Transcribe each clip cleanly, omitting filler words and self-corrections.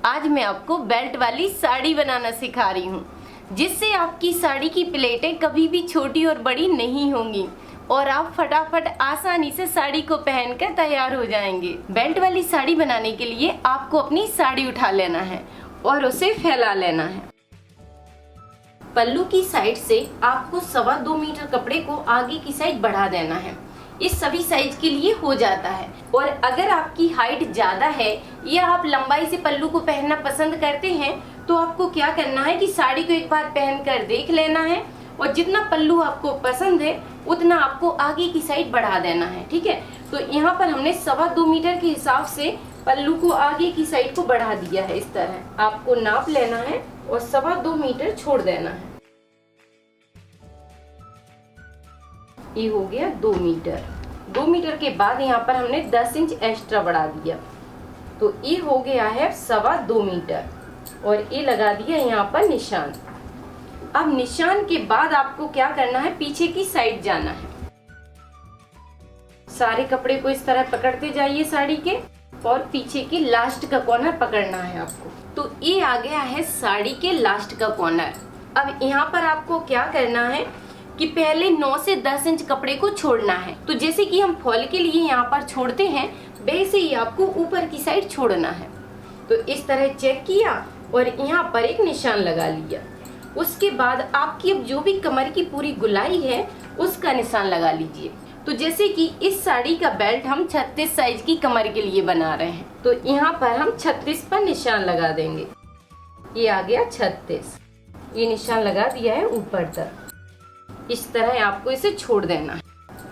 आज मैं आपको बेल्ट वाली साड़ी बनाना सिखा रही हूँ, जिससे आपकी साड़ी की प्लेटें कभी भी छोटी और बड़ी नहीं होंगी और आप फटाफट आसानी से साड़ी को पहनकर तैयार हो जाएंगे। बेल्ट वाली साड़ी बनाने के लिए आपको अपनी साड़ी उठा लेना है और उसे फैला लेना है। पल्लू की साइड से आपको 2.25 मीटर कपड़े को आगे की साइड बढ़ा देना है। इस सभी साइज के लिए हो जाता है। और अगर आपकी हाइट ज्यादा है या आप लंबाई से पल्लू को पहनना पसंद करते हैं तो आपको क्या करना है कि साड़ी को एक बार पहनकर देख लेना है और जितना पल्लू आपको पसंद है उतना आपको आगे की साइड बढ़ा देना है। ठीक है, तो यहाँ पर हमने 2.25 मीटर के हिसाब से पल्लू को आगे की साइड को बढ़ा दिया है। इस तरह आपको नाप लेना है और 2.25 मीटर छोड़ देना है। ये हो गया 2 मीटर। 2 मीटर के बाद यहाँ पर हमने 10 इंच एक्स्ट्रा बढ़ा दिया, तो ये हो गया है 2.25 मीटर और ये लगा दिया यहाँ पर निशान। अब निशान के बाद आपको क्या करना है, पीछे की साइड जाना है। सारे कपड़े को इस तरह पकड़ते जाइए साड़ी के और पीछे की लास्ट का कॉर्नर पकड़ना है आपको। तो ये आ गया है साड़ी के लास्ट का कॉर्नर। अब यहाँ पर आपको क्या करना है कि पहले 9 से 10 इंच कपड़े को छोड़ना है। तो जैसे कि हम फॉल के लिए यहाँ पर छोड़ते हैं वैसे ही आपको ऊपर की साइड छोड़ना है। तो इस तरह चेक किया और यहाँ पर एक निशान लगा लिया। उसके बाद आपकी अब जो भी कमर की पूरी गुलाई है उसका निशान लगा लीजिए। तो जैसे कि इस साड़ी का बेल्ट हम 36 साइज की कमर के लिए बना रहे हैं, तो यहाँ पर हम 36 पर निशान लगा देंगे। ये आ गया 36। ये निशान लगा दिया है ऊपर तक। इस तरह आपको इसे छोड़ देना है।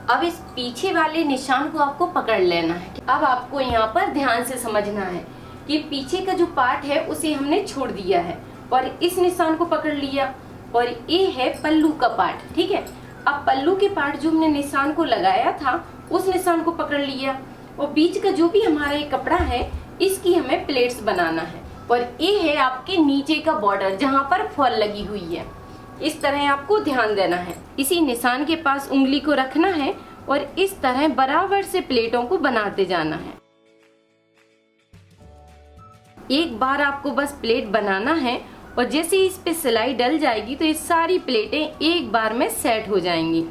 अब इस पीछे वाले निशान को आपको पकड़ लेना है। अब आपको यहाँ पर ध्यान से समझना है कि पीछे का जो पार्ट है उसे हमने छोड़ दिया है और इस निशान को पकड़ लिया और ये है पल्लू का पार्ट। ठीक है, अब पल्लू के पार्ट जो हमने निशान को लगाया था उस निशान को पकड़ लिया और बीच का जो भी हमारा ये कपड़ा है इसकी हमें प्लेट्स बनाना है। और ये है आपके नीचे का बॉर्डर जहाँ पर फॉल लगी हुई है। इस तरह आपको ध्यान देना है। इसी निशान के पास उंगली को रखना है और इस तरह बराबर से प्लेटों को बनाते जाना है। एक बार आपको बस प्लेट बनाना है और जैसे ही इस पे सिलाई डल जाएगी तो ये सारी प्लेटें एक बार में सेट हो जाएंगी।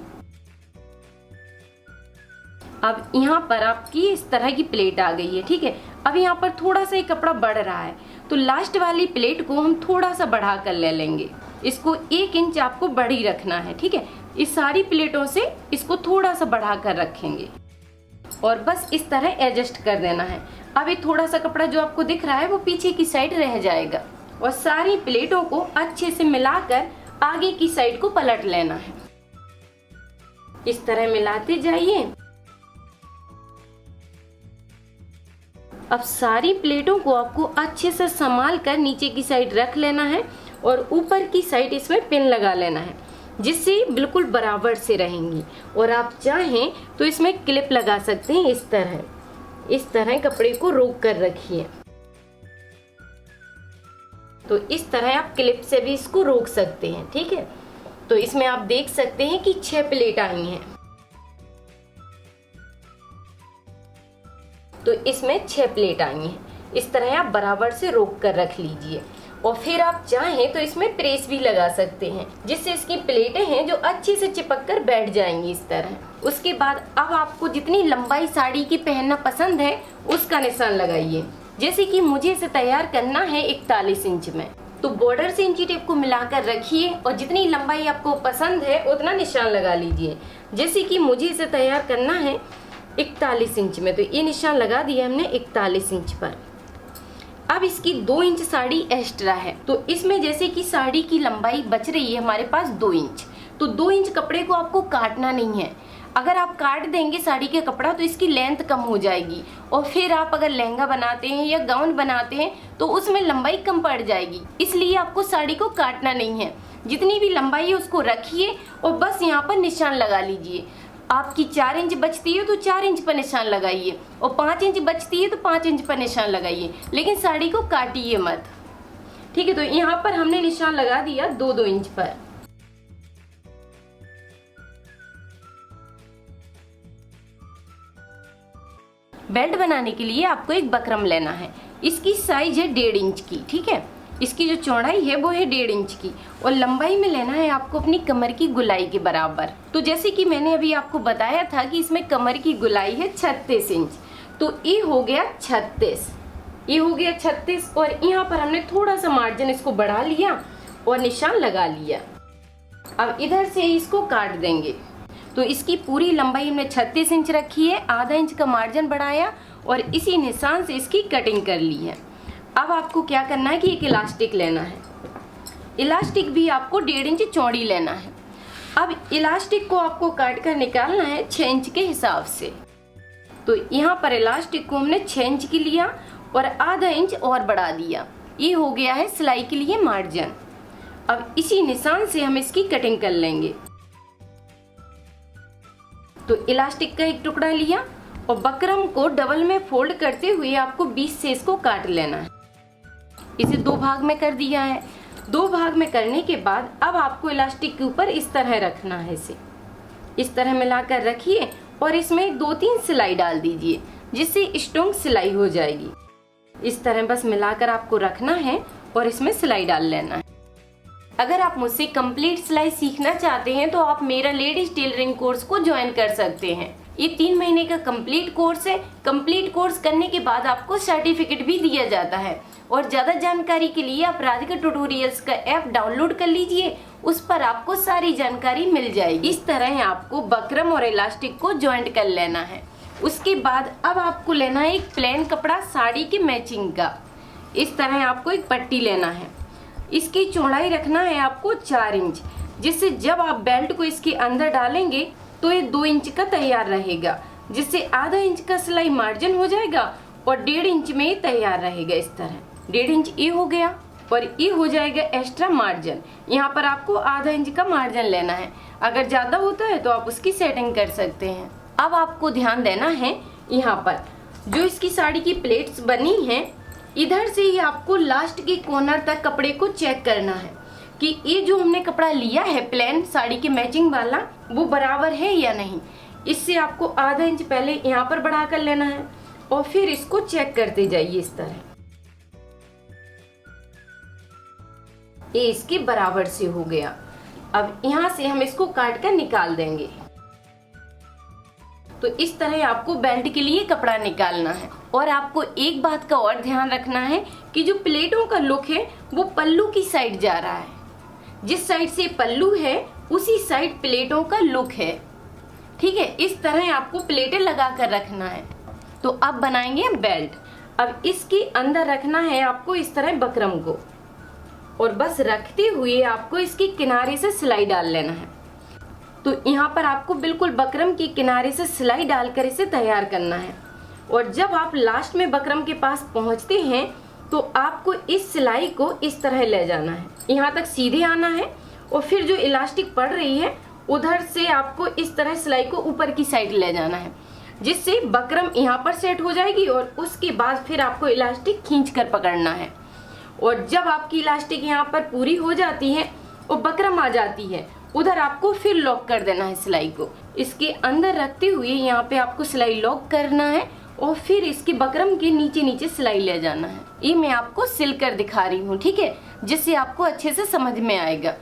अब यहाँ पर आपकी इस तरह की प्लेट आ गई है। ठीक है, अब यहाँ पर थोड़ा सा ये कपड़ा बढ़ रहा है तो लास्ट वाली प्लेट को हम थोड़ा सा बढ़ा कर ले लेंगे। इसको 1 इंच आपको बड़ी रखना है। ठीक है, इस सारी प्लेटों से इसको थोड़ा सा बढ़ा कर रखेंगे और बस इस तरह एडजस्ट कर देना है। अब ये थोड़ा सा कपड़ा जो आपको दिख रहा है वो पीछे की साइड रह जाएगा और सारी प्लेटों को अच्छे से मिलाकर आगे की साइड को पलट लेना है। इस तरह मिलाते जाइए। अब सारी प्लेटों को आपको अच्छे से संभाल कर नीचे की साइड रख लेना है और ऊपर की साइड इसमें पिन लगा लेना है जिससे बिल्कुल बराबर से रहेंगी। और आप चाहें तो इसमें क्लिप लगा सकते हैं। इस तरह कपड़े को रोक कर रखिए। तो इस तरह आप क्लिप से भी इसको रोक सकते हैं। ठीक है, तो इसमें आप देख सकते हैं कि 6 प्लेट आई हैं। तो इसमें 6 प्लेट आई हैं। इस तरह आप बराबर से रोक कर रख लीजिए और फिर आप चाहें तो इसमें प्रेस भी लगा सकते हैं जिससे इसकी प्लेटें हैं जो अच्छे से चिपक कर बैठ जाएंगी इस तरह। उसके बाद अब आपको जितनी लंबाई साड़ी की पहनना पसंद है उसका निशान लगाइए। जैसे कि मुझे इसे तैयार करना है 41 इंच में, तो बॉर्डर से इंची टेप को मिलाकर रखिए और जितनी लंबाई आपको पसंद है उतना निशान लगा लीजिए। जैसे कि मुझे इसे तैयार करना है 41 इंच में, तो ये निशान लगा दिया हमने 41 इंच पर। अब इसकी 2 इंच साड़ी एक्स्ट्रा है, तो इसमें जैसे कि साड़ी की लंबाई बच रही है हमारे पास 2 इंच, तो 2 इंच कपड़े को आपको काटना नहीं है। अगर आप काट देंगे साड़ी के कपड़ा तो इसकी लेंथ कम हो जाएगी और फिर आप अगर लहंगा बनाते हैं या गाउन बनाते हैं तो उसमें लंबाई कम पड़ जाएगी। इसलिए आपको साड़ी को काटना नहीं है। जितनी भी लंबाई है उसको रखिए और बस यहाँ पर निशान लगा लीजिए। आपकी 4 इंच बचती है तो 4 इंच पर निशान लगाइए और 5 इंच बचती है तो 5 इंच पर निशान लगाइए, लेकिन साड़ी को काटिए मत। ठीक है, तो यहाँ पर हमने निशान लगा दिया 2-2 इंच पर। बेल्ट बनाने के लिए आपको एक बकरम लेना है। इसकी साइज है 1.5 इंच की, ठीक है। इसकी जो चौड़ाई है वो है 1.5 इंच की और लंबाई में लेना है आपको अपनी कमर की गोलाई के बराबर। तो जैसे कि मैंने अभी आपको बताया था कि इसमें कमर की गोलाई है 36 इंच, तो ये हो गया 36, ये हो गया 36 और यहाँ पर हमने थोड़ा सा मार्जिन इसको बढ़ा लिया और निशान लगा लिया। अब इधर से इसको काट देंगे। तो इसकी पूरी लंबाई हमने 36 इंच रखी है, आधा इंच का मार्जिन बढ़ाया और इसी निशान से इसकी कटिंग कर ली है। अब आपको क्या करना है कि एक इलास्टिक लेना है, इलास्टिक भी आपको 1.5 इंच चौड़ी लेना है। अब इलास्टिक को आपको काट कर निकालना है 6 इंच के हिसाब से। तो यहाँ पर इलास्टिक को हमने 6 इंच की लिया और आधा इंच और बढ़ा दिया, ये हो गया है सिलाई के लिए मार्जिन। अब इसी निशान से हम इसकी कटिंग कर लेंगे। तो इलास्टिक का एक टुकड़ा लिया और बकरम को डबल में फोल्ड करते हुए आपको 20 से इसको काट लेना है। इसे 2 भाग में कर दिया है। 2 भाग में करने के बाद अब आपको इलास्टिक के ऊपर इस तरह रखना है, इसे इस तरह मिलाकर रखिए और इसमें 2-3 सिलाई डाल दीजिए जिससे स्ट्रॉन्ग सिलाई हो जाएगी। इस तरह बस मिलाकर आपको रखना है और इसमें सिलाई डाल लेना है। अगर आप मुझसे कंप्लीट सिलाई सीखना चाहते हैं तो आप मेरा लेडीज टेलरिंग कोर्स को ज्वाइन कर सकते हैं। ये 3 महीने का कंप्लीट कोर्स है। कंप्लीट कोर्स करने के बाद आपको सर्टिफिकेट भी दिया जाता है। और ज्यादा जानकारी के लिए आप राधिका ट्यूटोरियल्स का ऐप डाउनलोड कर लीजिए, उस पर आपको सारी जानकारी मिल जाएगी। इस तरह आपको बकरम और इलास्टिक को ज्वाइंट कर लेना है। उसके बाद अब आपको लेना है एक प्लेन कपड़ा साड़ी के मैचिंग का। इस तरह आपको एक पट्टी लेना है। इसकी चौड़ाई रखना है आपको 4 इंच, जिससे जब आप बेल्ट को इसके अंदर डालेंगे तो ये 2 इंच का तैयार रहेगा, जिससे आधा इंच का सिलाई मार्जिन हो जाएगा और 1.5 इंच में ये तैयार रहेगा। इस तरह 1.5 इंच ये हो गया और ये हो जाएगा एक्स्ट्रा मार्जिन। यहाँ पर आपको आधा इंच का मार्जिन लेना है, अगर ज्यादा होता है तो आप उसकी सेटिंग कर सकते हैं। अब आपको ध्यान देना है, यहाँ पर जो इसकी साड़ी की प्लेट्स बनी हैं, इधर से ही आपको लास्ट के कॉर्नर तक कपड़े को चेक करना है कि ये जो हमने कपड़ा लिया है प्लेन साड़ी के मैचिंग वाला वो बराबर है या नहीं। इससे आपको आधा इंच पहले यहाँ पर बढ़ा कर लेना है और फिर इसको चेक करते जाइए। इस तरह ये इसके बराबर से हो गया। अब यहाँ से हम इसको काट कर निकाल देंगे। तो इस तरह आपको बेल्ट के लिए कपड़ा निकालना है। और आपको एक बात का और ध्यान रखना है कि जो प्लेटों का लुक है वो पल्लू की साइड जा रहा है। जिस साइड से पल्लू है उसी साइड प्लेटों का लुक है, ठीक है। इस तरह आपको प्लेटें लगा कर रखना है। तो अब बनाएंगे बेल्ट। अब इसके अंदर रखना है आपको इस तरह बकरम को और बस रखते हुए आपको इसके किनारे से सिलाई डाल लेना है। तो यहाँ पर आपको बिल्कुल बकरम के किनारे से सिलाई डालकर इसे तैयार करना है। और जब आप लास्ट में बकरम के पास पहुँचते हैं तो आपको इस सिलाई को इस तरह ले जाना है, यहाँ तक सीधे आना है और फिर जो इलास्टिक पड़ रही है उधर से आपको इस तरह सिलाई को ऊपर की साइड ले जाना है, जिससे बकरम यहाँ पर सेट हो जाएगी। और उसके बाद फिर आपको इलास्टिक खींच कर पकड़ना है। और जब आपकी इलास्टिक यहाँ पर पूरी हो जाती है और बकरम आ जाती है, उधर आपको फिर लॉक कर देना है सिलाई को। इसके अंदर रखते हुए यहाँ पे आपको सिलाई लॉक करना है और फिर इसके बकरम के नीचे नीचे सिलाई ले जाना है। ये मैं आपको सिल कर दिखा रही हूँ, ठीक है, जिससे आपको अच्छे से समझ में आएगा।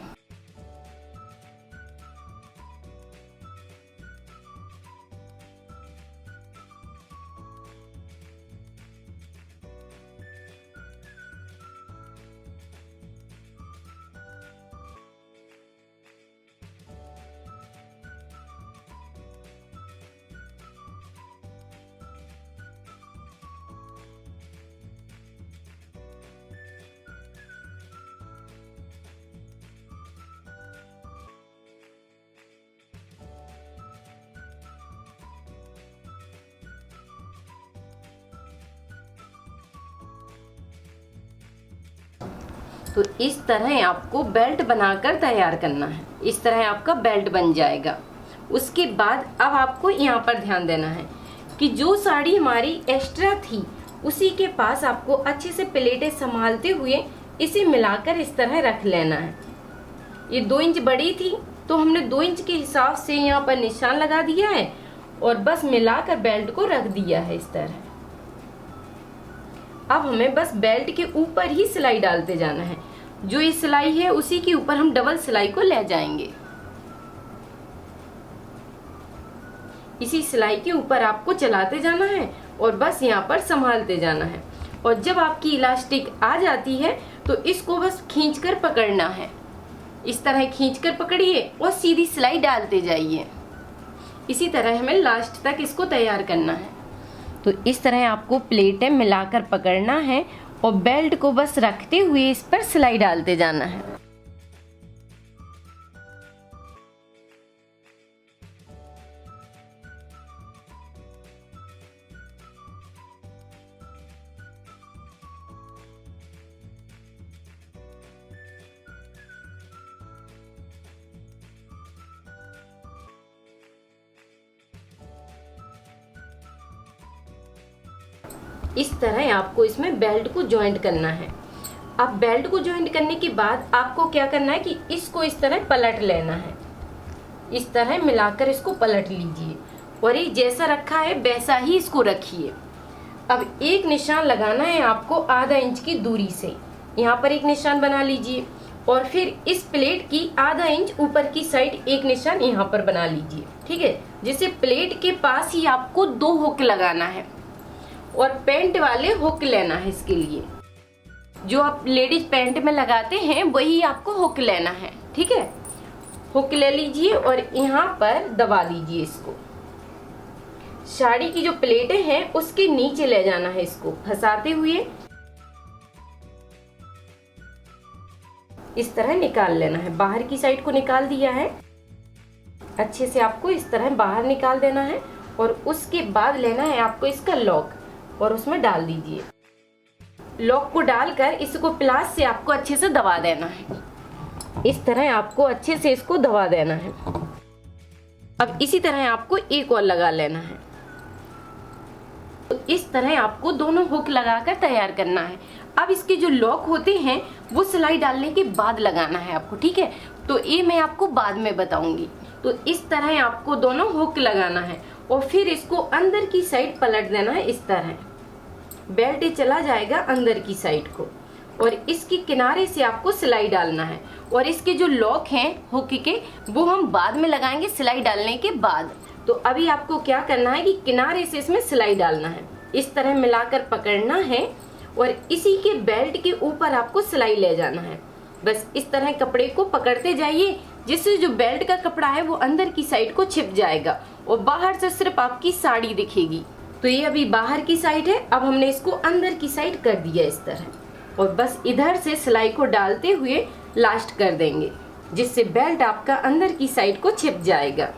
तो इस तरह आपको बेल्ट बनाकर तैयार करना है। इस तरह आपका बेल्ट बन जाएगा। उसके बाद अब आपको यहाँ पर ध्यान देना है कि जो साड़ी हमारी एक्स्ट्रा थी उसी के पास आपको अच्छे से प्लेटें संभालते हुए इसे मिलाकर इस तरह रख लेना है। ये 2 इंच बड़ी थी तो हमने 2 इंच के हिसाब से यहाँ पर निशान लगा दिया है और बस मिलाकर बेल्ट को रख दिया है इस तरह। अब हमें बस बेल्ट के ऊपर ही सिलाई डालते जाना है। जो ये सिलाई है उसी के ऊपर हम डबल सिलाई को ले जाएंगे। इसी सिलाई के ऊपर आपको चलाते जाना है और बस यहाँ पर संभालते जाना है। और जब आपकी इलास्टिक आ जाती है तो इसको बस खींचकर पकड़ना है। इस तरह खींचकर पकड़िए और सीधी सिलाई डालते जाइए। इसी तरह हमें लास्ट तक इसको तैयार करना है। तो इस तरह आपको प्लेटें मिलाकर पकड़ना है और बेल्ट को बस रखते हुए इस पर सिलाई डालते जाना है। इस तरह आपको इसमें बेल्ट को जॉइंट करना है। अब बेल्ट को जॉइंट करने के बाद आपको क्या करना है कि इसको इस तरह पलट लेना है। इस तरह मिलाकर इसको पलट लीजिए और ये जैसा रखा है वैसा ही इसको रखिए। अब एक निशान लगाना है आपको आधा इंच की दूरी से। यहाँ पर एक निशान बना लीजिए और फिर इस प्लेट की आधा इंच ऊपर की साइड एक निशान यहाँ पर बना लीजिए। ठीक है, जिसे प्लेट के पास ही आपको 2 हुक लगाना है और पैंट वाले हुक लेना है। इसके लिए जो आप लेडीज पैंट में लगाते हैं वही आपको हुक लेना है। ठीक है, हुक ले लीजिए और यहाँ पर दबा लीजिए। इसको साड़ी की जो प्लेटें हैं उसके नीचे ले जाना है, इसको फंसाते हुए इस तरह निकाल लेना है। बाहर की साइड को निकाल दिया है, अच्छे से आपको इस तरह बाहर निकाल देना है और उसके बाद लेना है आपको इसका लॉक और उसमें डाल दीजिए। लॉक को डालकर इसको प्लास से आपको अच्छे से दबा देना है। इस तरह आपको अच्छे से इसको दबा देना है। अब इसी तरह आपको एक और लगा लेना है। तो इस तरह आपको दोनों हुक लगाकर तैयार करना है। अब इसके जो लॉक होते हैं वो सिलाई डालने के बाद लगाना है आपको। ठीक है, तो ये मैं आपको बाद में बताऊंगी। तो इस तरह आपको दोनों हुक लगाना है और फिर इसको अंदर की साइड पलट देना है। इस तरह बेल्ट चला जाएगा अंदर की साइड को और इसके किनारे से आपको सिलाई डालना है। और इसके जो लॉक हैं हुक के वो हम बाद में लगाएंगे सिलाई डालने के बाद। तो अभी आपको क्या करना है कि किनारे से इसमें सिलाई डालना है। इस तरह मिलाकर पकड़ना है और इसी के बेल्ट के ऊपर आपको सिलाई ले जाना है। बस इस तरह कपड़े को पकड़ते जाइए जिससे जो बेल्ट का कपड़ा है वो अंदर की साइड को छिप जाएगा और बाहर से सिर्फ आपकी साड़ी दिखेगी। तो ये अभी बाहर की साइड है, अब हमने इसको अंदर की साइड कर दिया इस तरह और बस इधर से सिलाई को डालते हुए लास्ट कर देंगे जिससे बेल्ट आपका अंदर की साइड को छिप जाएगा।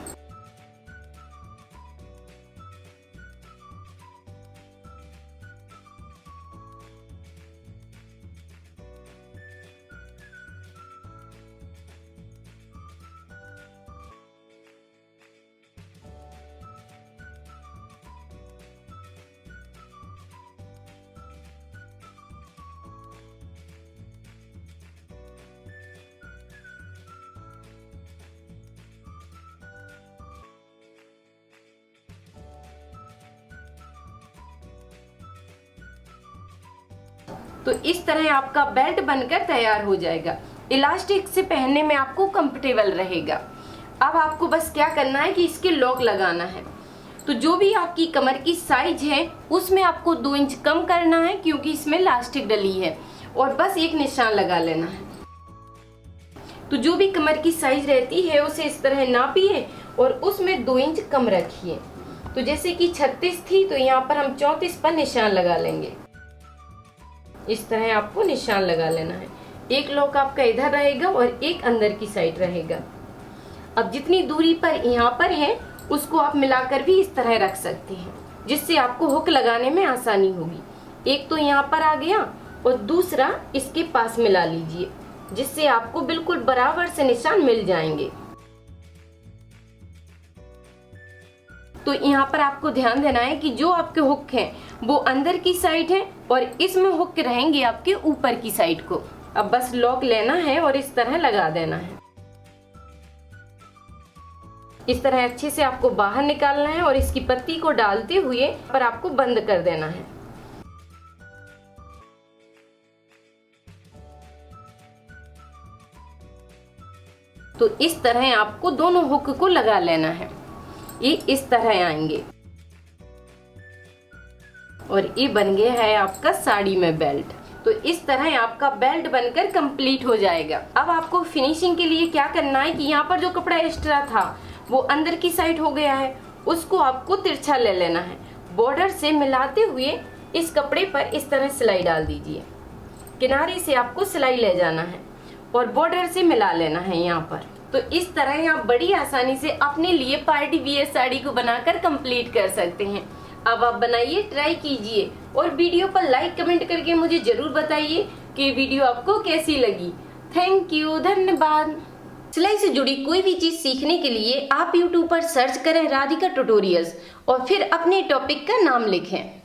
तो इस तरह आपका बेल्ट बनकर तैयार हो जाएगा। इलास्टिक से पहनने में आपको कंफर्टेबल रहेगा। अब आपको बस क्या करना है कि इसके लॉक लगाना है। तो जो भी आपकी कमर की साइज है उसमें आपको 2 इंच कम करना है क्योंकि इसमें इलास्टिक डली है और बस एक निशान लगा लेना है। तो जो भी कमर की साइज रहती है उसे इस तरह नापिए और उसमें 2 इंच कम रखिए। तो जैसे कि 36 थी तो यहाँ पर हम 34 पर निशान लगा लेंगे। इस तरह आपको निशान लगा लेना है। एक लॉक आपका इधर रहेगा और एक अंदर की साइड रहेगा। अब जितनी दूरी पर यहाँ पर है उसको आप मिलाकर भी इस तरह रख सकते हैं जिससे आपको हुक लगाने में आसानी होगी। एक तो यहाँ पर आ गया और दूसरा इसके पास मिला लीजिए जिससे आपको बिल्कुल बराबर से निशान मिल जाएंगे। तो यहाँ पर आपको ध्यान देना है कि जो आपके हुक हैं वो अंदर की साइड है और इसमें हुक रहेंगे आपके ऊपर की साइड को। अब बस लॉक लेना है और इस तरह लगा देना है। इस तरह अच्छे से आपको बाहर निकालना है और इसकी पत्ती को डालते हुए पर आपको बंद कर देना है। तो इस तरह आपको दोनों हुक को लगा लेना है। ये इस तरह आएंगे और ये बन गया है आपका साड़ी में बेल्ट। तो इस तरह आपका बेल्ट बनकर कंप्लीट हो जाएगा। अब आपको फिनिशिंग के लिए क्या करना है कि यहाँ पर जो कपड़ा एक्स्ट्रा था वो अंदर की साइड हो गया है, उसको आपको तिरछा ले लेना है। बॉर्डर से मिलाते हुए इस कपड़े पर इस तरह सिलाई डाल दीजिए। किनारे से आपको सिलाई ले जाना है और बॉर्डर से मिला लेना है यहाँ पर। तो इस तरह आप बड़ी आसानी से अपने लिए पार्टी वियर साड़ी को बनाकर कंप्लीट कर सकते हैं। अब आप बनाइए, ट्राई कीजिए और वीडियो पर लाइक कमेंट करके मुझे जरूर बताइए कि वीडियो आपको कैसी लगी। थैंक यू, धन्यवाद। सिलाई से जुड़ी कोई भी चीज सीखने के लिए आप YouTube पर सर्च करें राधिका ट्यूटोरियल्स और फिर अपने टॉपिक का नाम लिखें।